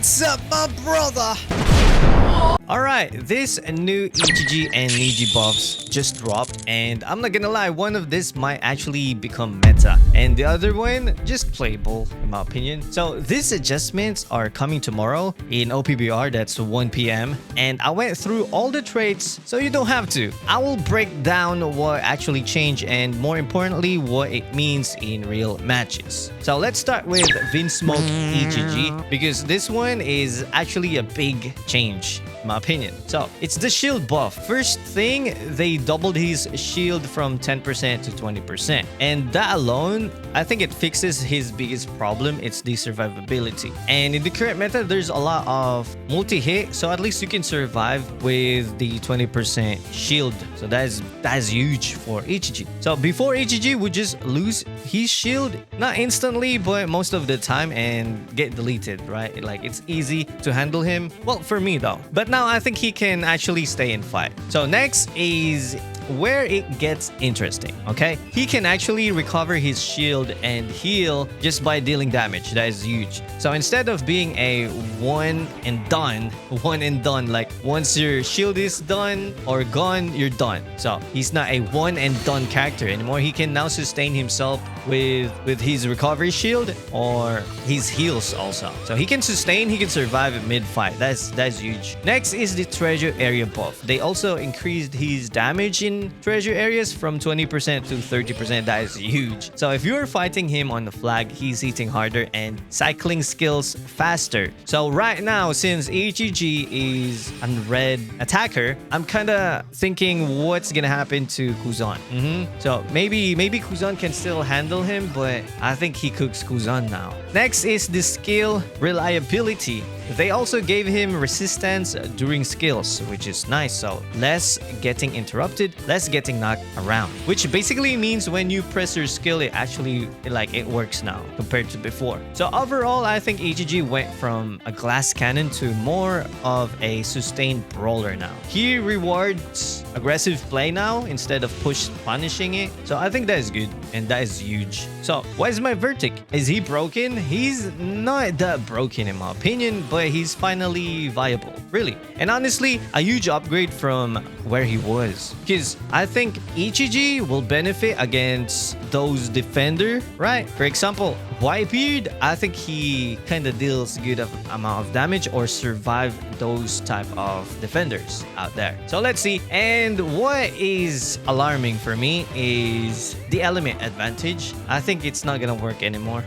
What's up, my brother? Alright, this new Ichiji and Niji buffs just dropped, and I'm not gonna lie, one of this might actually become meta, and the other one just playable in my opinion. So these adjustments are coming tomorrow in OPBR, that's 1 p.m. and I went through all the traits so you don't have to. I will break down what actually changed and more importantly what it means in real matches. So let's start with Vinsmoke EG because this one is actually a big change in my opinion. So it's the shield buff. First thing, they doubled his shield from 10% to 20%, and that alone I think it fixes his biggest problem. It's the survivability, and in the current meta there's a lot of multi-hit, so at least you can survive with the 20% shield. So that is huge for Ichiji. So before Ichiji would just lose his shield, not instantly but most of the time, and get deleted, right? Like it's easy to handle him, well for me though, but now I think he can actually stay and fight. So next is where it gets interesting. Okay, he can actually recover his shield and heal just by dealing damage. That is huge. So instead of being a one and done, like once your shield is done or gone, you're done. So he's not a one and done character anymore. He can now sustain himself with his recovery shield or his heals also. So he can sustain, he can survive at mid fight. That's huge. Next is the treasure area buff. They also increased his damage in treasure areas from 20% to 30%. That is huge. So if you're fighting him on the flag, he's hitting harder and cycling skills faster. So right now, since Ichiji is a red attacker, I'm kind of thinking what's gonna happen to Kuzan. So maybe Kuzan can still handle him, but I think he cooks Kuzan now. Next is the skill reliability. They also gave him resistance during skills, which is nice. So less getting interrupted, less getting knocked around, which basically means when you press your skill, it actually it works now compared to before. So overall, I think Ichiji went from a glass cannon to more of a sustained brawler now. He rewards aggressive play now instead of punishing it. So I think that is good and that is huge. So what is my verdict? Is he broken? He's not that broken in my opinion, but he's finally viable, really. And honestly, a huge upgrade from where he was, because I think Ichiji will benefit against those defender, right? For example, Whitebeard, I think he kind of deals good amount of damage or survive those type of defenders out there. So let's see. And what is alarming for me is the element advantage. I think it's not gonna work anymore.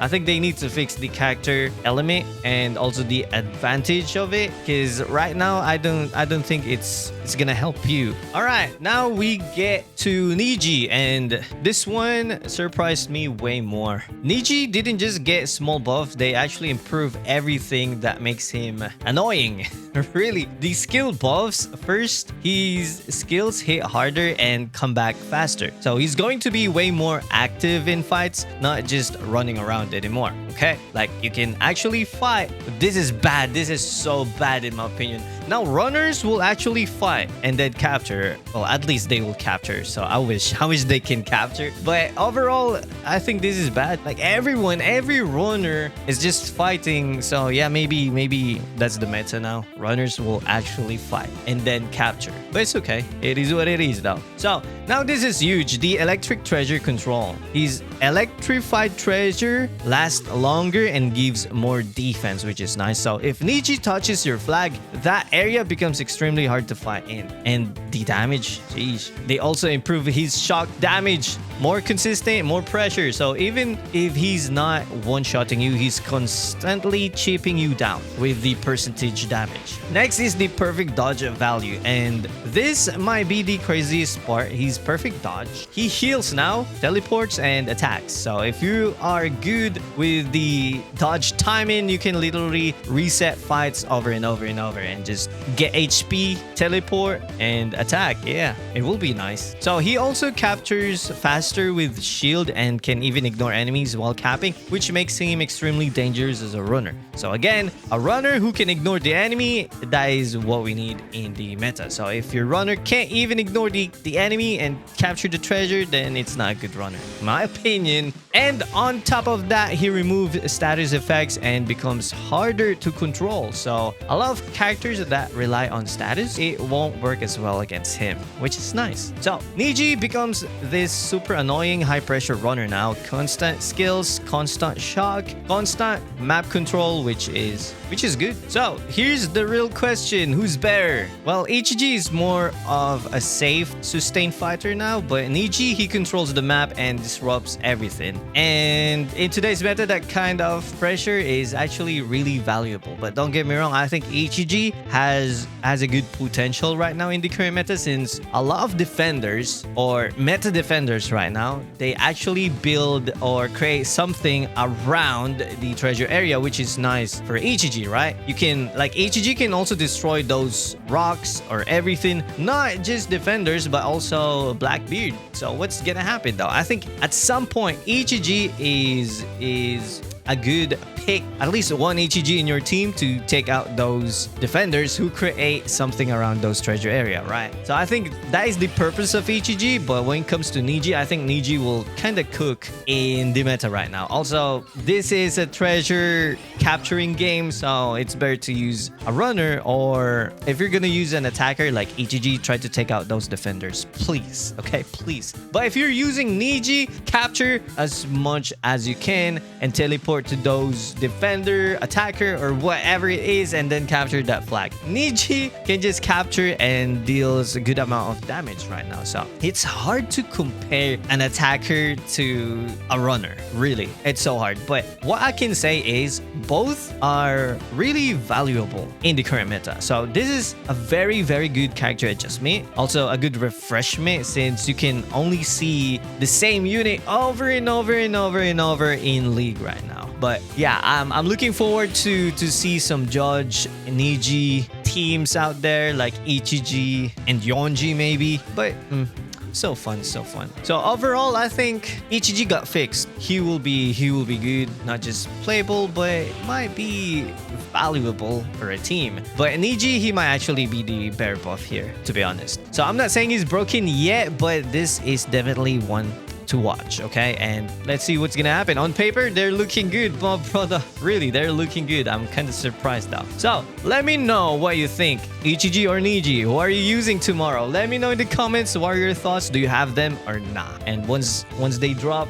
I think they need to fix the character element and also the advantage of it, because right now I don't think it's gonna help you. All right, now we get to Niji, and this one surprised me way more. Niji didn't just get small buff, they actually improve everything that makes him annoying. Really, the skill buffs. First, his skills hit harder and come back faster, so he's going to be way more active in fights, not just running around anymore. Okay, like you can actually fight. This is bad. This is so bad in my opinion. Now runners will actually fight and then capture. Well, at least they will capture. So I wish they can capture. But overall, I think this is bad. Like every runner is just fighting. So yeah, maybe that's the meta now. Runners will actually fight and then capture. But it's okay. It is what it is though. So now this is huge. The electric treasure control. His electrified treasure lasts longer and gives more defense, which is nice. So if Niji touches your flag, that area becomes extremely hard to fight in. And the damage, geez. They also improve his shock damage, more consistent, more pressure. So even if he's not one-shotting you, he's constantly chipping you down with the percentage damage. Next is the perfect dodge value, and this might be the craziest part. He's perfect dodge. He heals now, teleports, and attacks. So if you are good with the dodge timing, you can literally reset fights over and over and over and just get HP, teleport, and attack. Yeah, it will be nice. So he also captures faster with shield and can even ignore enemies while capping, which makes him extremely dangerous as a runner. So again, a runner who can ignore the enemy, that is what we need in the meta. So if your runner can't even ignore the enemy and capture the treasure, treasure, then it's not a good runner, in my opinion. And on top of that, he removed status effects and becomes harder to control. So a lot of characters that rely on status, it won't work as well against him, which is nice. So Niji becomes this super annoying high pressure runner now. Constant skills, constant shock, constant map control, which is good. So here's the real question: who's better? Well, Ichiji is more of a safe, sustained fighter now, but Niji, he controls the map and disrupts everything. And in today's meta, that kind of pressure is actually really valuable. But don't get me wrong, I think Ichiji has a good potential right now in the current meta, since a lot of defenders or meta defenders right now, they actually build or create something around the treasure area, which is nice for Ichiji, right? You can, like, Ichiji can also destroy those rocks or everything, not just defenders, but also Blackbeard. So what's gonna happen though? I think at some point Ichiji is a good pick, at least one Ichiji in your team to take out those defenders who create something around those treasure area, right? So I think that is the purpose of Ichiji. But when it comes to Niji, I think Niji will kind of cook in the meta right now. Also, this is a treasure capturing game, so it's better to use a runner, or if you're gonna use an attacker like Ichiji, try to take out those defenders, please. Okay, please. But if you're using Niji, capture as much as you can and teleport to those defender, attacker, or whatever it is, and then capture that flag. Niji can just capture and deals a good amount of damage right now. So it's hard to compare an attacker to a runner. Really, it's so hard. But what I can say is both are really valuable in the current meta. So this is a very, very good character adjustment. Also a good refreshment, since you can only see the same unit over and over and over and over in League right now. But yeah, I'm looking forward to see some Judge Niji teams out there, like Ichiji and Yonji maybe. But so fun. So overall, I think Ichiji got fixed. He will be good, not just playable, but might be valuable for a team. But Niji, he might actually be the bear buff here, to be honest. So I'm not saying he's broken yet, but this is definitely one to watch, okay? And let's see what's gonna happen. On paper, they're looking good, but brother, really, they're looking good. I'm kind of surprised though. So let me know what you think. Ichiji or Niji, who are you using tomorrow? Let me know in the comments. What are your thoughts? Do you have them or not? And once they drop,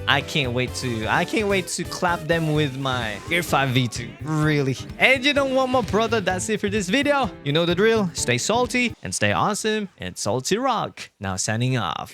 I can't wait to clap them with my Gear 5 V2. Really. And you know what, my brother, that's it for this video. You know the drill. Stay salty and stay awesome, and salty rock. Now signing off.